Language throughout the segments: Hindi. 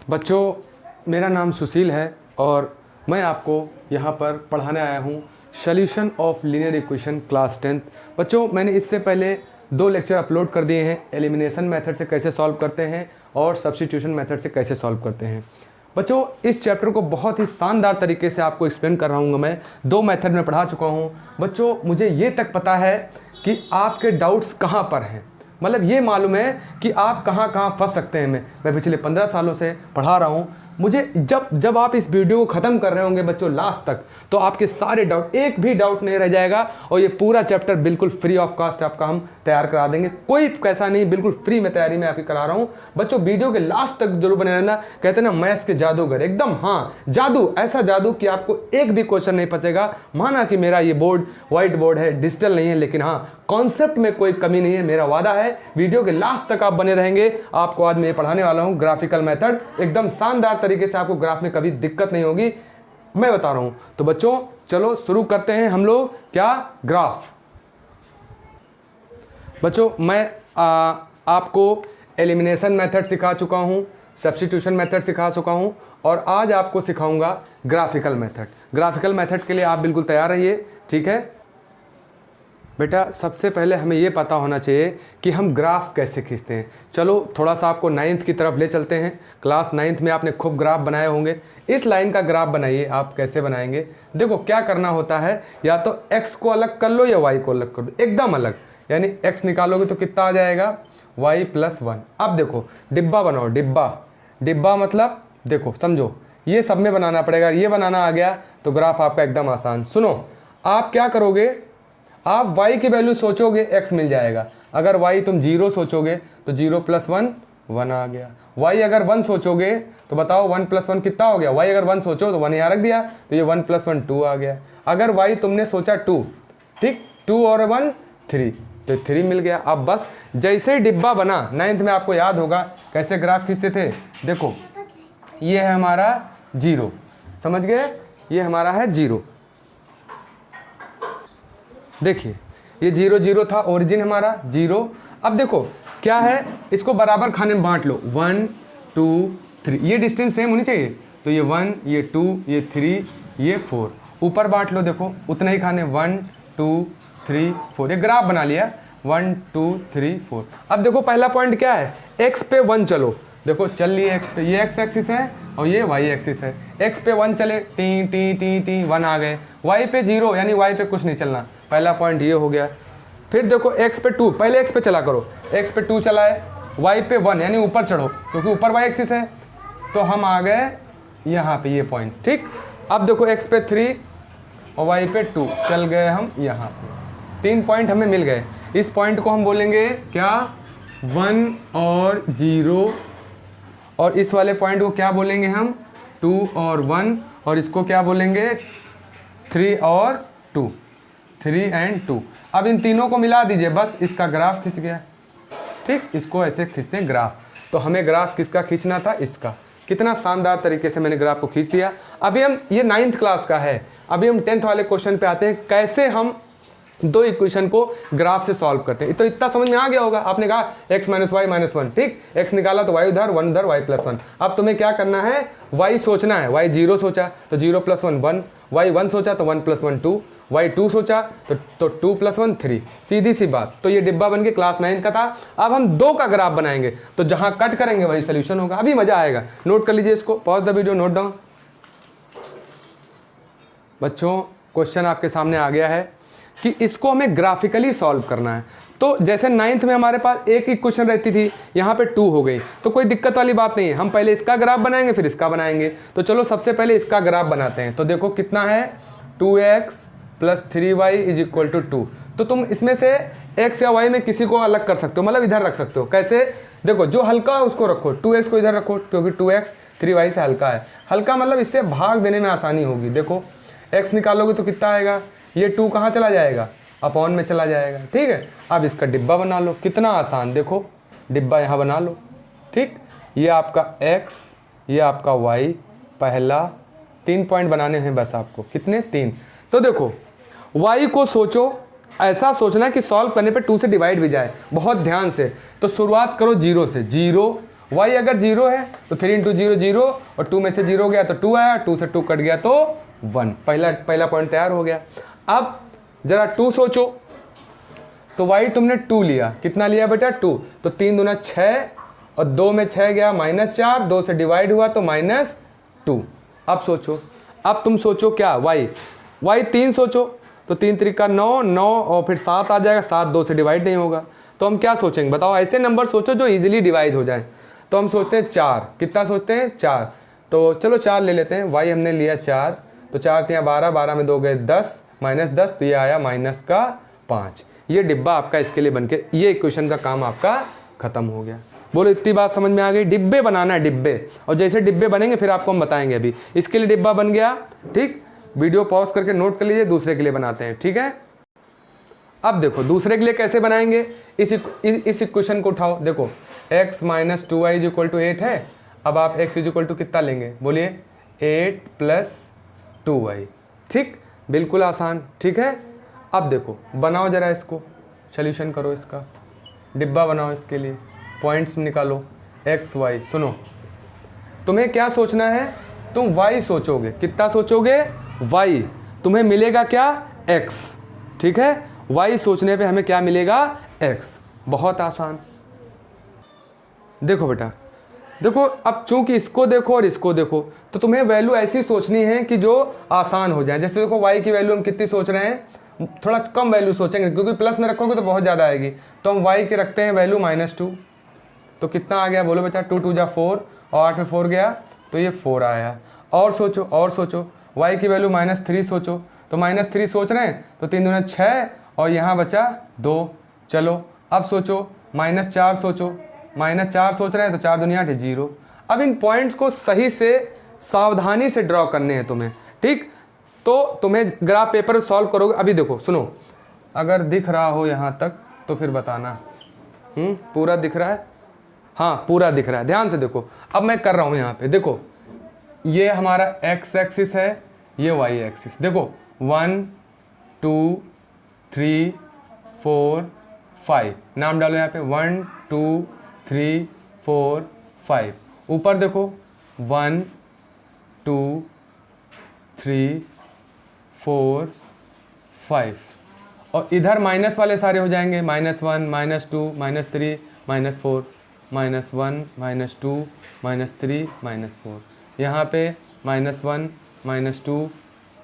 बच्चों, मेरा नाम सुशील है और मैं आपको यहाँ पर पढ़ाने आया हूँ solution of linear equation class 10th। बच्चों, मैंने इससे पहले 2 लेक्चर अपलोड कर दिए हैं, एलिमिनेशन मेथड से कैसे सॉल्व करते हैं और सब्स्टिट्यूशन मेथड से कैसे सॉल्व करते हैं। बच्चों, इस चैप्टर को बहुत ही शानदार तरीके से आपको एक्सप्लेन कर रहा हूँ। मैं 2 मेथड में पढ़ा चुका हूँ। बच्चों, मुझे ये तक पता है कि आपके डाउट्स कहाँ पर हैं, मतलब ये मालूम है कि आप कहाँ कहाँ फंस सकते हैं। मैं पिछले 15 सालों से पढ़ा रहा हूँ। मुझे जब आप इस वीडियो को ख़त्म कर रहे होंगे बच्चों लास्ट तक, तो आपके सारे डाउट, एक भी डाउट नहीं रह जाएगा और ये पूरा चैप्टर बिल्कुल फ्री ऑफ कॉस्ट आपका हम तैयार करा देंगे। कोई पैसा नहीं, बिल्कुल फ्री में तैयारी में आपकी करा रहा हूँ। बच्चों, वीडियो के लास्ट तक जरूर बने रहना। कहते हैं ना मैथ्स के जादूगर, एकदम हाँ जादू, ऐसा जादू कि आपको एक भी क्वेश्चन नहीं फंसेगा। माना कि मेरा ये बोर्ड व्हाइट बोर्ड है, डिजिटल नहीं है, लेकिन हाँ कॉन्सेप्ट में कोई कमी नहीं है। मेरा वादा है वीडियो के लास्ट तक आप बने रहेंगे। आपको आज मैं पढ़ाने वाला हूँ ग्राफिकल मेथड, एकदम शानदार तरीके से, आपको ग्राफ में कभी दिक्कत नहीं होगी, मैं बता रहा हूँ। तो बच्चों चलो शुरू करते हैं हम लोग क्या ग्राफ। बच्चों, मैं आपको एलिमिनेशन मेथड सिखा चुका हूँ, सब्स्टिट्यूशन मेथड सिखा चुका हूँ और आज आपको सिखाऊंगा ग्राफिकल मेथड। ग्राफिकल मेथड के लिए आप बिल्कुल तैयार रहिए, ठीक है बेटा। सबसे पहले हमें ये पता होना चाहिए कि हम ग्राफ कैसे खींचते हैं। चलो थोड़ा सा आपको 9th की तरफ ले चलते हैं। क्लास 9th में आपने खूब ग्राफ बनाए होंगे। इस लाइन का ग्राफ बनाइए। आप कैसे बनाएंगे, देखो क्या करना होता है, या तो x को अलग कर लो या y को अलग कर दो, एकदम अलग। यानी x निकालोगे तो कितना आ जाएगा, y + 1। अब देखो डिब्बा बनाओ, डिब्बा मतलब देखो समझो, ये सब में बनाना पड़ेगा। ये बनाना आ गया तो ग्राफ आपका एकदम आसान। सुनो, आप क्या करोगे, आप y की वैल्यू सोचोगे x मिल जाएगा। अगर y तुम 0 सोचोगे तो 0 + 1 1 आ गया। y अगर 1 सोचोगे तो बताओ 1 + 1 कितना हो गया। y अगर 1 सोचो तो 1 यहाँ रख दिया, तो ये 1 + 1 2 आ गया। अगर y तुमने सोचा 2, ठीक, 2 और 1 3, तो 3 मिल गया। अब बस जैसे ही डिब्बा बना, 9th में आपको याद होगा कैसे ग्राफ खींचते थे। देखो ये है हमारा 0, समझ गए, ये हमारा है 0। देखिए ये 0 0 था, ओरिजिन हमारा 0। अब देखो क्या है, इसको बराबर खाने में बांट लो, 1 2 3, ये डिस्टेंस सेम होनी चाहिए। तो ये 1, ये 2, ये 3, ये 4, ऊपर बांट लो, देखो उतना ही खाने, 1 2 3 4, ये ग्राफ बना लिया 1 2 3 4। अब देखो पहला पॉइंट क्या है, x पे 1 चलो, देखो चल लिए x पे, ये x एक्सिस है और ये y एक्सिस है। x पे 1 चले, टी टी टी टी 1 आ गए। y पे 0, यानी y पे कुछ नहीं चलना, पहला पॉइंट ये हो गया। फिर देखो x पे 2, पहले x पे चला करो, x पे 2 चला है, y पे 1 यानी ऊपर चढ़ो, क्योंकि ऊपर y एक्सिस है, तो हम आ गए यहाँ पे, ये पॉइंट, ठीक। अब देखो x पे 3 और y पे 2, चल गए हम यहाँ पे, 3 पॉइंट हमें मिल गए। इस पॉइंट को हम बोलेंगे क्या, 1 और 0, और इस वाले पॉइंट को क्या बोलेंगे हम, 2 और 1, और इसको क्या बोलेंगे, 3 और 2, 3 और 2। अब इन तीनों को मिला दीजिए, बस इसका ग्राफ खींच गया, ठीक। इसको ऐसे खींचते हैं ग्राफ। तो हमें ग्राफ किसका खींचना था, इसका। कितना शानदार तरीके से मैंने ग्राफ को खींच दिया। अभी हम, ये 9th क्लास का है, अभी हम 10th वाले क्वेश्चन पे आते हैं, कैसे हम 2 इक्वेशन को ग्राफ से सॉल्व करते हैं। तो इतना समझ में आ गया होगा। आपने कहा x - y - 1, ठीक, x निकाला तो y उधर, 1 उधर, y + 1। अब तुम्हें क्या करना है, y सोचना है। y 0 सोचा तो 0 + 1 1, y 1 सोचा तो 1 + 1 2, y 2 सोचा तो 2 + 1 3, सीधी सी बात। तो ये डिब्बा बन के क्लास 9 का था। अब हम 2 का ग्राफ बनाएंगे, तो जहां कट करेंगे वही सोल्यूशन होगा। अभी मजा आएगा, नोट कर लीजिए इसको, pause the video, note down. बच्चों, क्वेश्चन आपके सामने आ गया है कि इसको हमें ग्राफिकली सॉल्व करना है। तो जैसे 9th में हमारे पास एक इक्वेशन रहती थी, यहाँ पे 2 हो गई, तो कोई दिक्कत वाली बात नहीं है। हम पहले इसका ग्राफ बनाएंगे फिर इसका बनाएंगे। तो चलो सबसे पहले इसका ग्राफ बनाते हैं। तो देखो कितना है, 2x + 3y = 2। तो तुम इसमें से x या y में किसी को अलग कर सकते हो, मतलब इधर रख सकते हो। कैसे, देखो जो हल्का है उसको रखो, 2x को इधर रखो, क्योंकि 2x 3y से हल्का है। हल्का मतलब इससे भाग देने में आसानी होगी। देखो x निकालोगे तो कितना आएगा, ये 2 कहाँ चला जाएगा, अपॉन में चला जाएगा, ठीक है। अब इसका डिब्बा बना लो, कितना आसान, देखो डिब्बा यहाँ बना लो, ठीक। ये आपका x, ये आपका y, पहला 3 पॉइंट बनाने हैं बस आपको, कितने, 3। तो देखो y को सोचो, ऐसा सोचना कि सॉल्व करने पे 2 से डिवाइड भी जाए, बहुत ध्यान से। तो शुरुआत करो 0 से, 0 y अगर 0 है तो 3 इंटू 0 0 और 2 में से 0 गया तो 2 आया, 2 से 2 कट गया तो 1। पहला पॉइंट तैयार हो गया। अब जरा 2 सोचो, तो y तुमने 2 लिया, कितना लिया बेटा 2, तो 3 दूना 6 और 2 में 6 गया -4, 2 से डिवाइड हुआ तो -2। अब सोचो, अब तुम सोचो क्या y 3 सोचो, तो 3 त्रिका 9, 9 और फिर 7 आ जाएगा, 7 2 से डिवाइड नहीं होगा, तो हम क्या सोचेंगे बताओ? ऐसे नंबर सोचो जो इजीली डिवाइड हो जाए। तो हम सोचते हैं 4, कितना सोचते हैं 4, तो चलो 4 ले लेते हैं। y हमने लिया 4, तो 4 तिया 12, 12 में 2 गए 10, -10, तो ये आया -5। ये डिब्बा आपका इसके लिए बनके, ये इक्वेशन का काम आपका खत्म हो गया। बोलो इतनी बात समझ में आ गई? डिब्बे बनाना है, डिब्बे, और जैसे डिब्बे बनेंगे फिर आपको हम बताएंगे। अभी इसके लिए डिब्बा बन गया, ठीक। वीडियो पॉज करके नोट कर लीजिए, दूसरे के लिए बनाते हैं, ठीक है। अब देखो दूसरे के लिए कैसे बनाएंगे, इस इक्वेशन को उठाओ। देखो x - 2y = 8 है। अब आप x = कितना लेंगे? बोलिए 8 + 2y, ठीक, बिल्कुल आसान, ठीक है। अब देखो बनाओ जरा, इसको सॉल्यूशन करो, इसका डिब्बा बनाओ, इसके लिए पॉइंट्स निकालो x y। सुनो, तुम्हें क्या सोचना है? तुम y सोचोगे, कितना सोचोगे? y, तुम्हें मिलेगा क्या? x, ठीक है। y सोचने पे हमें क्या मिलेगा? x। बहुत आसान। देखो बेटा, देखो अब चूंकि इसको देखो और इसको देखो, तो तुम्हें वैल्यू ऐसी सोचनी है कि जो आसान हो जाए। जैसे देखो y की वैल्यू हम कितनी सोच रहे हैं, थोड़ा कम वैल्यू सोचेंगे, क्योंकि प्लस में रखोगे तो बहुत ज़्यादा आएगी। तो हम y के रखते हैं वैल्यू -2, तो कितना आ गया? बोलो बेटा 2 2 जा 4 और 8 में 4 गया, तो ये 4 आया। और सोचो, और सोचो, y की वैल्यू -3 सोचो, तो -3 सोच रहे हैं, तो 3 दूना 6 और यहाँ बचा 2। चलो अब सोचो -4 सोचो, -4 सोच रहे हैं, तो 4 दूनी 8 0। अब इन पॉइंट्स को सही से सावधानी से ड्रॉ करने हैं तुम्हें, ठीक। तो तुम्हें ग्राफ पेपर सॉल्व करोगे। अभी देखो सुनो, अगर दिख रहा हो यहाँ तक तो फिर बताना। पूरा दिख रहा है? हाँ पूरा दिख रहा है, ध्यान से देखो। अब मैं कर रहा हूँ यहाँ पे, देखो ये हमारा x एक्सिस है, ये y एक्सिस। देखो 1 2 3 4 5, नाम डालो यहाँ पे 1 2 3 4 5। ऊपर देखो 1 2 3 4 5, और इधर माइनस वाले सारे हो जाएंगे, -1 -2 -3 -4 -1 -2 -3 -4। यहाँ पे -1 -2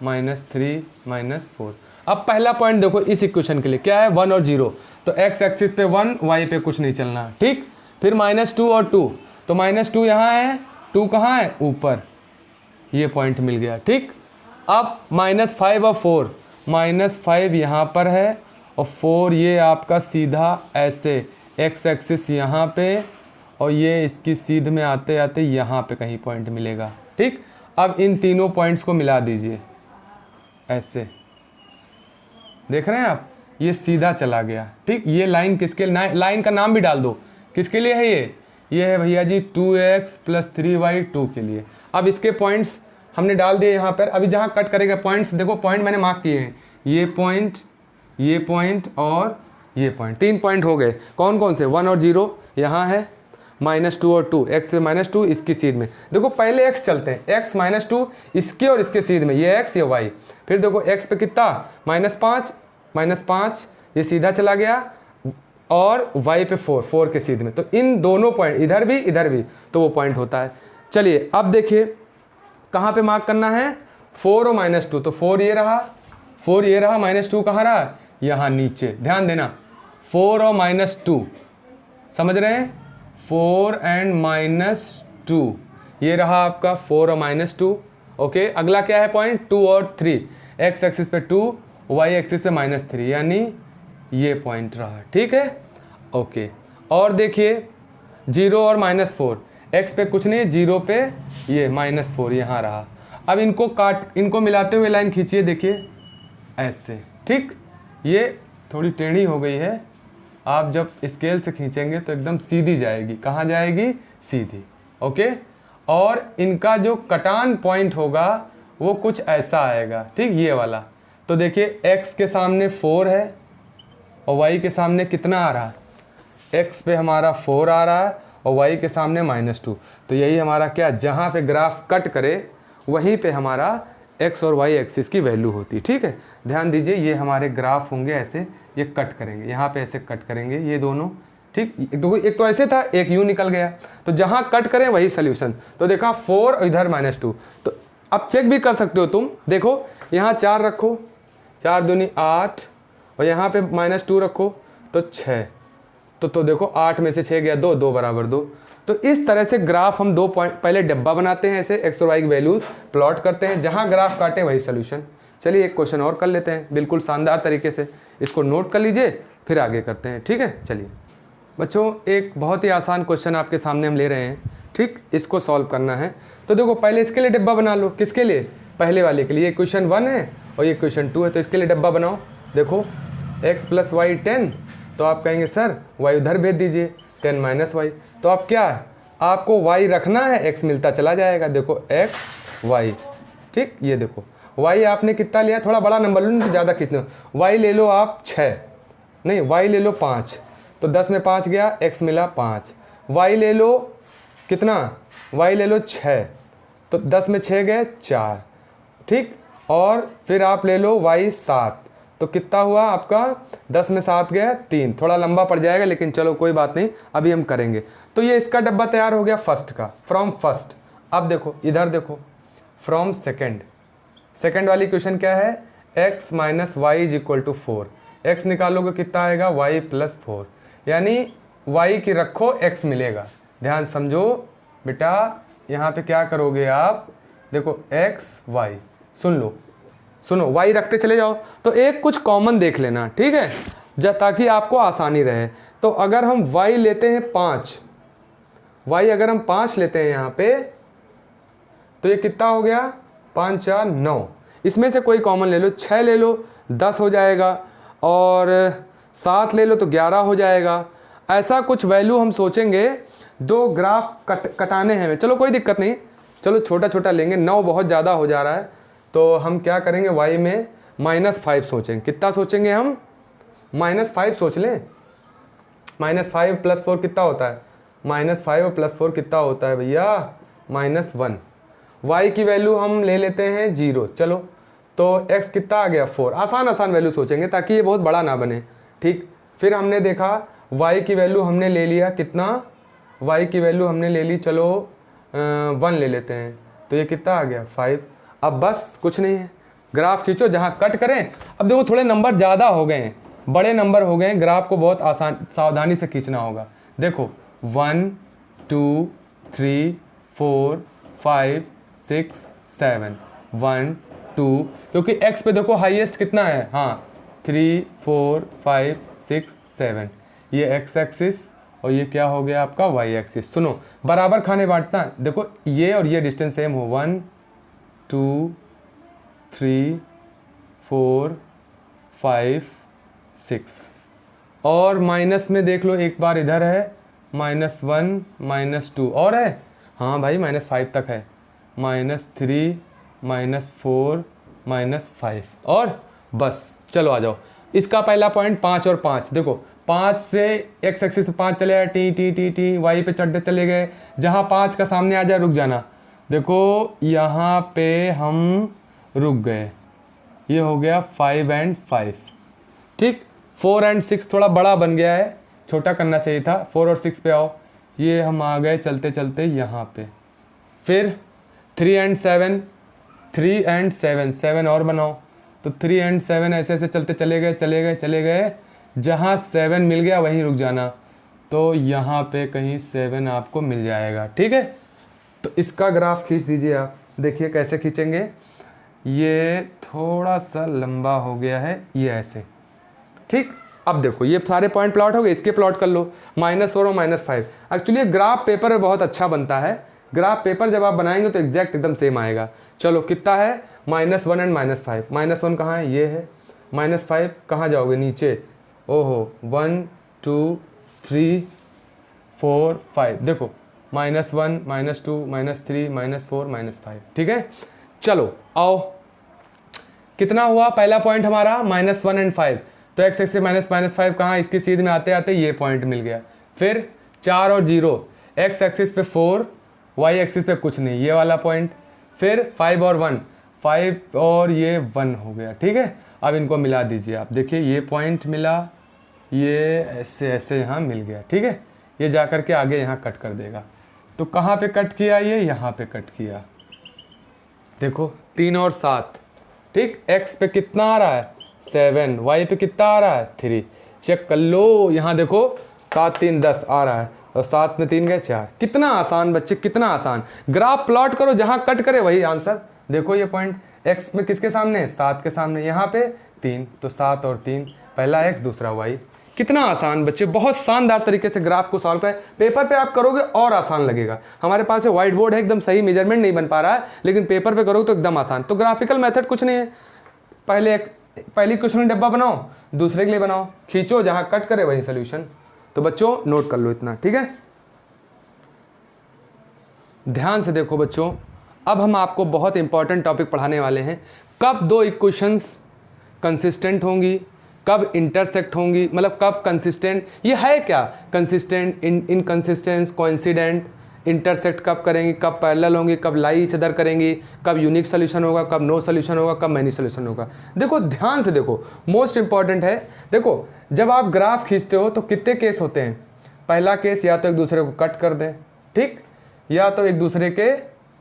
-3 -4। अब पहला पॉइंट देखो इस इक्वेशन के लिए क्या है? 1 और 0, तो x एक्सिस पे 1, y पे कुछ नहीं चलना, ठीक। फिर -2 और 2, तो -2 यहाँ है, 2 कहाँ है? ऊपर, ये पॉइंट मिल गया, ठीक। अब -5 और 4, -5 यहाँ पर है और 4 ये आपका सीधा ऐसे x एक्सिस यहाँ पे, और ये इसकी सीध में आते आते यहाँ पे कहीं पॉइंट मिलेगा, ठीक। अब इन तीनों पॉइंट्स को मिला दीजिए ऐसे, देख रहे हैं आप, ये सीधा चला गया, ठीक। ये लाइन किसके, लाइन का नाम भी डाल दो, किसके लिए है ये है भैया जी 2x + 3y 2 के लिए। अब इसके पॉइंट्स हमने डाल दिए यहाँ पर। अभी जहाँ कट करेगा पॉइंट्स, देखो पॉइंट मैंने मार्क किए हैं, ये पॉइंट और ये पॉइंट, 3 पॉइंट हो गए। कौन कौन से? 1 और 0 यहाँ है, -2 और 2, x से -2 इसकी सीध में। देखो पहले x चलते हैं, x -2 इसके और इसके सीध में, ये x ये y। फिर देखो x पे कितना? -5 ये सीधा चला गया, और y पे 4 के सीध में। तो इन दोनों पॉइंट, इधर भी, तो वो पॉइंट होता है। चलिए अब देखिए कहाँ पे मार्क करना है? 4 और -2, तो 4 ये रहा, -2 कहाँ रहा? यहाँ नीचे, ध्यान देना, 4 और -2, समझ रहे हैं? 4 एंड -2, ये रहा आपका 4 और -2। ओके, अगला क्या है पॉइंट? 2 और 3, x एक्सिस पे 2, y एक्सिस पे -3, यानी ये पॉइंट रहा, ठीक है। ओके, और देखिए 0 और -4, x पे कुछ नहीं, 0 पे ये -4 यहाँ रहा। अब इनको मिलाते हुए लाइन खींचिए, देखिए ऐसे, ठीक। ये थोड़ी टेढ़ी हो गई है, आप जब स्केल से खींचेंगे तो एकदम सीधी जाएगी। कहाँ जाएगी? सीधी, ओके। और इनका जो कटान पॉइंट होगा वो कुछ ऐसा आएगा, ठीक, ये वाला। तो देखिए x के सामने 4 है और y के सामने कितना आ रहा है? x पे हमारा 4 आ रहा है और y के सामने -2। तो यही हमारा क्या, जहाँ पे ग्राफ कट करे वहीं पे हमारा x और y एक्सिस की वैल्यू होती है। ठीक है, ध्यान दीजिए, ये हमारे ग्राफ होंगे ऐसे, ये कट करेंगे, यहाँ पे ऐसे कट करेंगे ये दोनों। ठीक, एक तो ऐसे था, एक यूँ निकल गया, तो जहाँ कट करें वही सोल्यूशन। तो देखा 4 और इधर -2। तो अब चेक भी कर सकते हो तुम, देखो यहाँ 4 रखो, 4 दूनी 8, और यहाँ पे -2 रखो तो 6। तो देखो 8 में से 6 गया 2, 2 बराबर 2। तो इस तरह से ग्राफ हम 2 पॉइंट पहले डब्बा बनाते हैं, ऐसे x और y की वैल्यूज़ प्लॉट करते हैं, जहाँ ग्राफ काटे वही सोल्यूशन। चलिए एक क्वेश्चन और कर लेते हैं बिल्कुल शानदार तरीके से, इसको नोट कर लीजिए फिर आगे करते हैं। ठीक है, चलिए बच्चों, एक बहुत ही आसान क्वेश्चन आपके सामने हम ले रहे हैं। ठीक, इसको सॉल्व करना है। तो देखो पहले इसके लिए डब्बा बना लो। किसके लिए? पहले वाले के लिए। क्वेश्चन 1 है और ये क्वेश्चन 2 है, तो इसके लिए डब्बा बनाओ। देखो x + y 10, तो आप कहेंगे सर y उधर भेज दीजिए, 10 - y। तो आप क्या, आपको y रखना है, x मिलता चला जाएगा। देखो x y, ठीक, ये देखो y आपने कितना लिया, थोड़ा बड़ा नंबर लो, नहीं तो ज़्यादा खींचना। y ले लो आप 6, नहीं y ले लो 5, तो 10 में 5 गया, x मिला 5। y ले लो कितना, y ले लो 6, तो 10 में 6 गए 4। ठीक, और फिर आप ले लो y 7, तो कितना हुआ आपका, 10 में 7 गया 3। थोड़ा लंबा पड़ जाएगा लेकिन चलो कोई बात नहीं, अभी हम करेंगे। तो ये इसका डब्बा तैयार हो गया फर्स्ट का, फ्रॉम फर्स्ट। अब देखो इधर देखो, फ्रॉम सेकंड। सेकंड वाली क्वेश्चन क्या है, x - y = 4। x निकालोगे कितना आएगा, y + 4, यानी y की रखो x मिलेगा। ध्यान समझो बेटा, यहाँ पे क्या करोगे आप, देखो x y, सुन लो, सुनो, y रखते चले जाओ। तो एक कुछ कॉमन देख लेना, ठीक है, ताकि आपको आसानी रहे। तो अगर हम y लेते हैं 5, y अगर हम 5 लेते हैं यहाँ पे, तो ये कितना हो गया, 5 × 4 = 9। इसमें से कोई कॉमन ले लो, 6 ले लो 10 हो जाएगा, और 7 ले लो तो 11 हो जाएगा। ऐसा कुछ वैल्यू हम सोचेंगे, दो ग्राफ कटाने हैं। चलो कोई दिक्कत नहीं, चलो छोटा छोटा लेंगे, 9 बहुत ज़्यादा हो जा रहा है। तो हम क्या करेंगे, y में -5 सोचेंगे। कितना सोचेंगे हम, -5 सोच लें। -5 + 4 कितना होता है, -5 और +4 कितना होता है भैया, -1। y की वैल्यू हम ले लेते हैं 0। चलो तो x कितना आ गया, 4। आसान आसान वैल्यू सोचेंगे ताकि ये बहुत बड़ा ना बने। ठीक, फिर हमने देखा y की वैल्यू हमने ले लिया कितना, y की वैल्यू हमने ले ली, चलो 1 ले लेते हैं, तो ये कितना आ गया, 5। अब बस कुछ नहीं है, ग्राफ खींचो जहाँ कट करें। अब देखो थोड़े नंबर ज़्यादा हो गए हैं, बड़े नंबर हो गए हैं, ग्राफ को बहुत आसान सावधानी से खींचना होगा। देखो 1 2 3 4 5 6 7, 1 2, क्योंकि x पे देखो हाईएस्ट कितना है, हाँ 3 4 5 6 7, ये x एक्सिस और ये क्या हो गया आपका y एक्सिस। सुनो बराबर खाने बांटना है, देखो ये और ये डिस्टेंस सेम हो, 1 2 3 4 5 6, और माइनस में देख लो एक बार इधर है -1 -2 और है, हाँ भाई -5 तक है, -3 -4 -5, और बस चलो आ जाओ। इसका पहला पॉइंट 5 और 5, देखो 5 से x एक्सिस 5 चले आए, T T T T y पे चढ़ते चले गए, जहाँ 5 का सामने आ जाए रुक जाना। देखो यहाँ पे हम रुक गए, ये हो गया 5 और 5। ठीक, 4 और 6 थोड़ा बड़ा बन गया है, छोटा करना चाहिए था। 4 और 6 पे आओ, ये हम आ गए चलते चलते यहाँ पे। फिर 3 और 7, 3 और 7, 7 और बनाओ, तो 3 और 7 ऐसे ऐसे चलते चले गए चले गए चले गए, जहाँ 7 मिल गया वहीं रुक जाना। तो यहाँ पे कहीं 7 आपको मिल जाएगा। ठीक है, तो इसका ग्राफ खींच दीजिए आप, देखिए कैसे खींचेंगे। ये थोड़ा सा लंबा हो गया है, ये ऐसे। ठीक, अब देखो ये सारे पॉइंट प्लॉट हो गए, इसके प्लॉट कर लो, -4 और -5। एक्चुअली ग्राफ पेपर बहुत अच्छा बनता है, ग्राफ पेपर जब आप बनाएंगे तो एग्जैक्ट एकदम सेम आएगा। चलो कितना है, -1 और -5। -1 कहाँ है, ये है, -5 कहाँ जाओगे, नीचे, ओहो 1 2 3 4 5, देखो -1 -2 -3 -4 -5। ठीक है, चलो आओ, कितना हुआ पहला पॉइंट हमारा, -1 और 5, तो x एक्सिस -5 कहाँ, इसकी सीध में आते आते ये पॉइंट मिल गया। फिर 4 और 0, एक्स एक्सिस पे 4, वाई एक्सिस पे कुछ नहीं, ये वाला पॉइंट, फिर 5 और 1, 5 और ये 1 हो गया, ठीक है। अब इनको मिला दीजिए आप, देखिए ये पॉइंट मिला, ये ऐसे ऐसे यहाँ मिल गया, ठीक है। ये जा कर के आगे यहाँ कट कर देगा। तो कहाँ पे कट किया, ये यहाँ पे कट किया, देखो 3 और 7, ठीक। एक्स पे कितना आ रहा है 7, वाई पे कितना आ रहा है 3, चेक कर लो, यहाँ देखो 7 3 10 आ रहा है, और 7 में 3 गए 4। कितना आसान बच्चे, कितना आसान। ग्राफ प्लॉट करो, जहाँ कट करे वही आंसर। देखो ये पॉइंट एक्स में किसके सामने, 7 के सामने, यहाँ पे 3, तो 7 और 3, पहला एक्स दूसरा वाई। कितना आसान बच्चे, बहुत शानदार तरीके से ग्राफ को सॉल्व करें। पेपर पे आप करोगे और आसान लगेगा। हमारे पास व्हाइट बोर्ड है, एकदम सही मेजरमेंट नहीं बन पा रहा है, लेकिन पेपर पे करोगे तो एकदम आसान। तो ग्राफिकल मेथड कुछ नहीं है, पहली क्वेश्चन डब्बा बनाओ, दूसरे के लिए बनाओ, खींचो, जहां कट करे वही सोल्यूशन। तो बच्चों नोट कर लो इतना, ठीक है। ध्यान से देखो बच्चों, अब हम आपको बहुत इंपॉर्टेंट टॉपिक पढ़ाने वाले हैं। कब दो इक्वेशंस कंसिस्टेंट होंगी, कब इंटरसेक्ट होंगी, मतलब कब कंसिस्टेंट, ये है क्या, कंसिस्टेंट, इनकंसिस्टेंट, कोइंसिडेंट, इंटरसेक्ट कब करेंगी, कब पैरेलल होंगी, कब लाई इच अदर करेंगी, कब यूनिक सोल्यूशन होगा, कब नो सोल्यूशन होगा, कब मैनी सोल्यूशन होगा। देखो ध्यान से देखो, मोस्ट इंपॉर्टेंट है। देखो जब आप ग्राफ खींचते हो तो कितने केस होते हैं। पहला केस, या तो एक दूसरे को कट कर दें, ठीक, या तो एक दूसरे के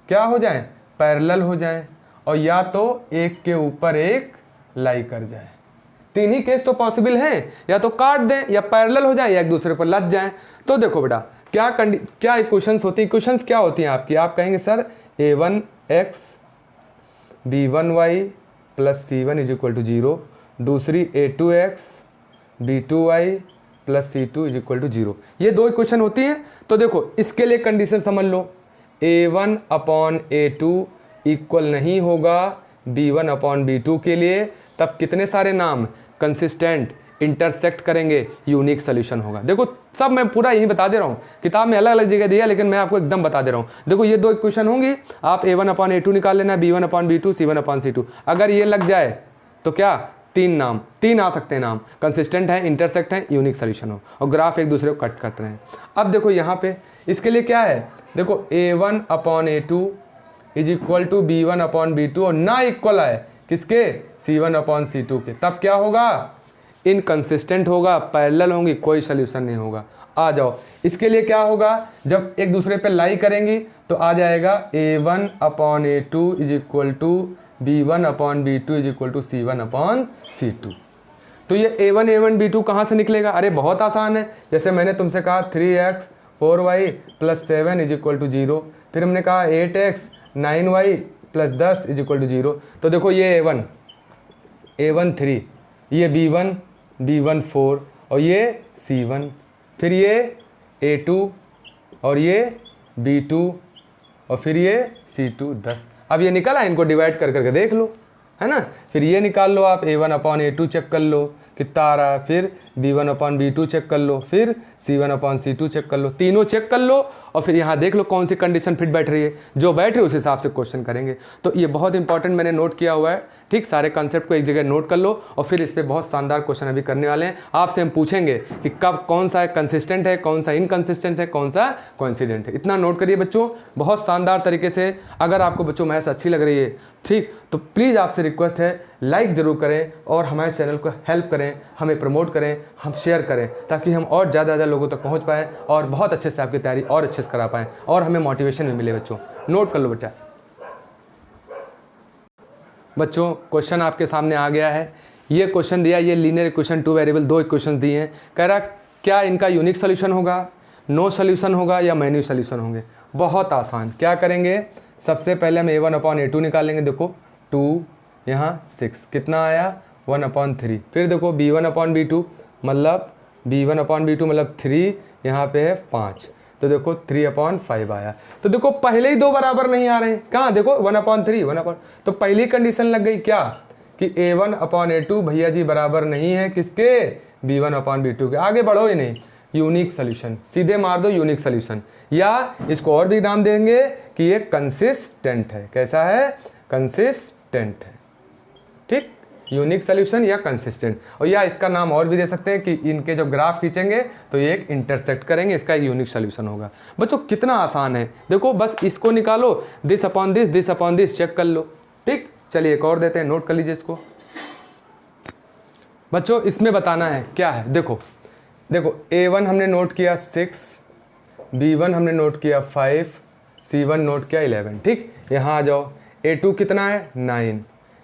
क्या हो जाए, पैरेलल हो जाए, और या तो एक के ऊपर एक लाई कर जाए। तीन ही केस तो पॉसिबल हैं, या तो काट दें, या पैरेलल हो जाए, या एक दूसरे पर लग जाएं। तो देखो बेटा क्या इक्वेशंस होती हैं, इक्वेशंस क्या होती हैं आपकी। आप कहेंगे sir a1x b1y plus c1 is equal to 0, दूसरी a2x b2y plus c2 is equal to 0। ये दो इक्वेशन होती हैं। तो देखो इसके लिए कंडीशन समझ लो, a1 अपॉन a2 इक्वल नहीं होगा b1 अपॉन b2 के लिए। तब कितने सारे नाम, कंसिस्टेंट, इंटरसेक्ट करेंगे, यूनिक सोल्यूशन होगा। देखो सब मैं पूरा यही बता दे रहा हूँ, किताब में अलग अलग जगह दिया, लेकिन मैं आपको एकदम बता दे रहा हूँ। देखो ये दो इक्वेशन होंगी, आप a1 अपॉन a2 निकाल लेना, b1 upon b2, c1 upon c2। अगर ये लग जाए तो क्या, तीन आ सकते हैं नाम, कंसिस्टेंट है, इंटरसेक्ट है, यूनिक सोल्यूशन हो, और ग्राफ एक दूसरे को कट करते हैं। अब देखो यहाँ पे इसके लिए क्या है, देखो a1 upon a2 is equal to b1 upon b2, और ना इक्वल है किसके, c1 अपॉन c2 के। तब क्या होगा, इनकंसिस्टेंट होगा, पैरेलल होंगी, कोई सोल्यूशन नहीं होगा। आ जाओ, इसके लिए क्या होगा, जब एक दूसरे पे लाई करेंगी तो आ जाएगा a1 upon a2 is equal to b1 upon b2 is equal to c1 upon c2। तो ये a1 b2 कहाँ से निकलेगा, अरे बहुत आसान है। जैसे मैंने तुमसे कहा 3x 4y plus 7 is equal to 0, फिर हमने कहा 8x 9y plus 10 is equal to 0। तो देखो ये a1 3, ये b1 4, और ये c1, फिर ये a2, और ये b2, और फिर ये c2 10। अब ये निकला, इनको डिवाइड कर करके देख लो, है ना। फिर ये निकाल लो आप, a1 अपॉन a2 चेक कर लो कितना आ रहा है, फिर b1 अपॉन b2 चेक कर लो, फिर c1 अपॉन c2 चेक कर लो, तीनों चेक कर लो, और फिर यहाँ देख लो कौन सी कंडीशन फिट बैठ रही है। जो बैठ रही है उस हिसाब से क्वेश्चन करेंगे। तो ये बहुत इंपॉर्टेंट मैंने नोट किया हुआ है, ठीक। सारे कंसेप्ट को एक जगह नोट कर लो, और फिर इस पर बहुत शानदार क्वेश्चन अभी करने वाले हैं। आपसे हम पूछेंगे कि कब कौन सा कंसिस्टेंट है, कौन सा इनकंसिस्टेंट है, कौन सा कोइंसिडेंट है। इतना नोट करिए बच्चों, बहुत शानदार तरीके से। अगर आपको बच्चों मैथ्स अच्छी लग रही है, ठीक, तो प्लीज़ आपसे रिक्वेस्ट है लाइक ज़रूर करें, और हमारे चैनल को हेल्प करें, हमें प्रमोट करें, हम शेयर करें, ताकि हम और ज़्यादा लोगों तक पहुँच पाएँ, और बहुत अच्छे से आपकी तैयारी और अच्छे से करा पाएँ, और हमें मोटिवेशन भी मिले। बच्चों नोट कर लो बेटा। बच्चों क्वेश्चन आपके सामने आ गया है। ये क्वेश्चन दिया, ये लीनियर इक्वेशन, 2 वेरिएबल, 2 इक्वेशन दिए हैं। कह रहा क्या इनका यूनिक सोल्यूशन होगा, नो सोल्यूशन होगा, या मैन्यू सोल्यूशन होंगे। बहुत आसान, क्या करेंगे, सबसे पहले हम a1 अपॉन a2 निकालेंगे। देखो 2 यहाँ 6 कितना आया 1 अपॉन 3। फिर देखो b1 अपॉन b2 मतलब मतलब 3, यहाँ पे है 5, तो देखो 3 अपॉन 5 आया। तो देखो पहले ही दो बराबर नहीं आ रहे हैं, कहाँ देखो 1 अपॉन 3 1 अपॉन, तो पहली कंडीशन लग गई क्या, कि a1 अपॉन a2 भैया जी बराबर नहीं है किसके, b1 अपॉन b2 के। आगे बढ़ो ही नहीं, यूनिक सोल्यूशन, सीधे मार दो यूनिक सोल्यूशन, या इसको और भी नाम देंगे कि ये कंसिस्टेंट है। कैसा है, कंसिस्टेंट है, ठीक। यूनिक सोल्यूशन या कंसिस्टेंट, और या इसका नाम और भी दे सकते हैं कि इनके जब ग्राफ खींचेंगे तो ये एक इंटरसेक्ट करेंगे, इसका एक यूनिक सोल्यूशन होगा। बच्चों कितना आसान है, देखो बस इसको निकालो, दिस अपॉन दिस चेक कर लो। ठीक, चलिए एक और देते हैं, नोट कर लीजिए इसको। बच्चों इसमें बताना है क्या है, देखो A1 हमने नोट किया 6, B1 हमने नोट किया 5, C1 नोट किया 11। ठीक, यहाँ आ जाओ, A2 कितना है 9,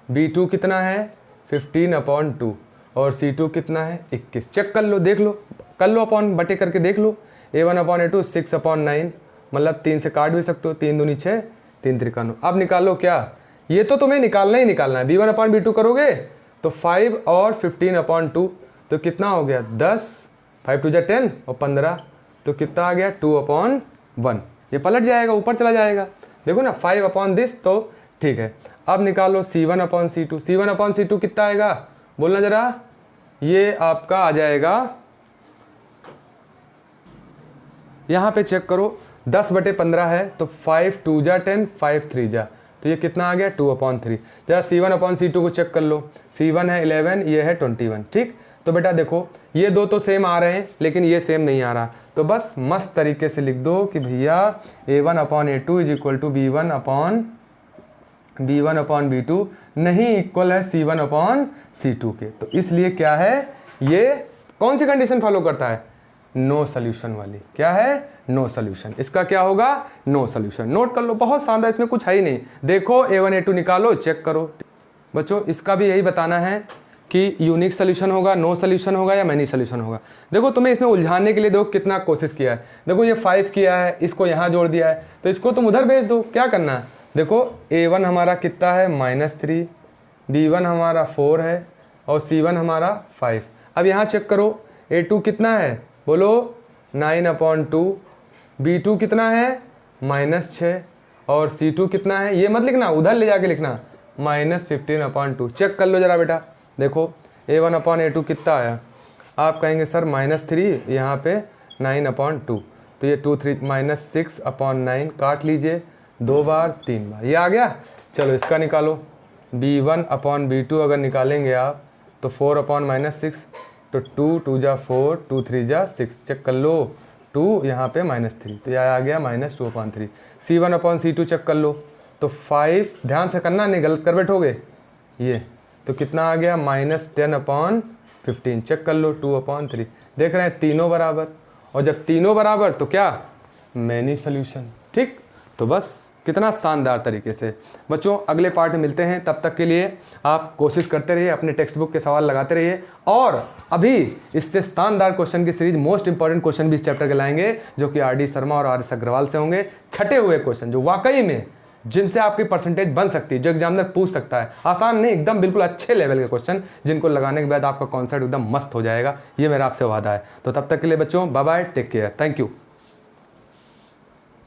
B2 कितना है 15/2 और C2 कितना है 21। चेक कर लो, देख लो, कर लो अपॉन बटे करके देख लो। A1/A2 6/9, मतलब 3 से काट भी सकते हो, 3 दूनी 6, 3 त्रिका 9। अब निकालो क्या, ये तो तुम्हें निकालना ही निकालना है। B1/B2 करोगे तो 5 और 15/2 तो कितना हो गया 10, 5 2 10 और 15 तो कितना आ गया 2/1। ये पलट जाएगा, ऊपर चला जाएगा, देखो ना 5/this तो ठीक है। अब निकालो C1/C2, C1/C2 कितना आएगा बोलना जरा, ये आपका आ जाएगा, यहाँ पे चेक करो 10/15 है तो 5 2 10, 5 3 तो ये कितना आ गया 2/3। जरा C1/C2 को चेक कर लो, C1 है 11, ये है 21। ठीक, तो बेटा देखो ये दो तो सेम आ रहे हैं लेकिन ये सेम नहीं आ रहा, तो बस मस्त तरीके से लिख दो कि भैया A1/A2 is equal to B1/B2 नहीं इक्वल है C1/C2 के। तो इसलिए क्या है, ये कौन सी कंडीशन फॉलो करता है, नो सोल्यूशन वाली। क्या है, नो सोल्यूशन। इसका क्या होगा, नो सोल्यूशन। नोट कर लो, बहुत शानदार, इसमें कुछ है ही नहीं। देखो A1/A2 निकालो, चेक करो। बच्चों इसका भी यही बताना है कि यूनिक सोल्यूशन होगा, नो सोल्यूशन होगा या मैनी सोल्यूशन होगा। देखो तुम्हें इसमें उलझाने के लिए देखो कितना कोशिश किया है। देखो ये 5 किया है, इसको यहाँ जोड़ दिया है, तो इसको तुम उधर भेज दो। क्या करना है, देखो A1 हमारा कितना है -3, B1 हमारा 4 है और C1 हमारा 5। अब यहाँ चेक करो A2 कितना है, बोलो 9/2, B2 कितना है -6 और C2 कितना है, ये मत लिखना, उधर ले जाके लिखना -15/2। चेक कर लो जरा बेटा, देखो A1/A2 कितना आया, आप कहेंगे सर -3, यहाँ पे 9/2 तो ये 2 3 -6/9 काट लीजिए, 2 बार 3 बार, ये आ गया। चलो इसका निकालो, B1/B2 अगर निकालेंगे आप तो 4/-6 तो 2 2 4, 2 3 6, चेक कर लो, 2 यहाँ पे -3 तो यह आ गया -2/3। C1/C2 चेक कर लो तो 5, ध्यान से करना नहीं गलत कर बैठोगे, ये तो कितना आ गया -10/15। चेक कर लो 2/3। देख रहे हैं तीनों बराबर, और जब तीनों बराबर तो क्या, मैनी सोल्यूशन। ठीक, तो बस कितना शानदार तरीके से। बच्चों अगले पार्ट में मिलते हैं, तब तक के लिए आप कोशिश करते रहिए, अपने टेक्स्ट बुक के सवाल लगाते रहिए, और अभी इससे शानदार क्वेश्चन की सीरीज, मोस्ट इंपॉर्टेंट क्वेश्चन भी इस चैप्टर के लाएंगे जो कि RD शर्मा और RS अग्रवाल से होंगे। छठे हुए क्वेश्चन जो वाकई में जिनसे आपकी परसेंटेज बन सकती है, जो एग्जामिनर पूछ सकता है, आसान नहीं, एकदम बिल्कुल अच्छे लेवल के क्वेश्चन जिनको लगाने के बाद आपका कॉन्सेप्ट एकदम मस्त हो जाएगा, ये मेरा आपसे वादा है। तो तब तक के लिए बच्चों bye bye, take care, thank you.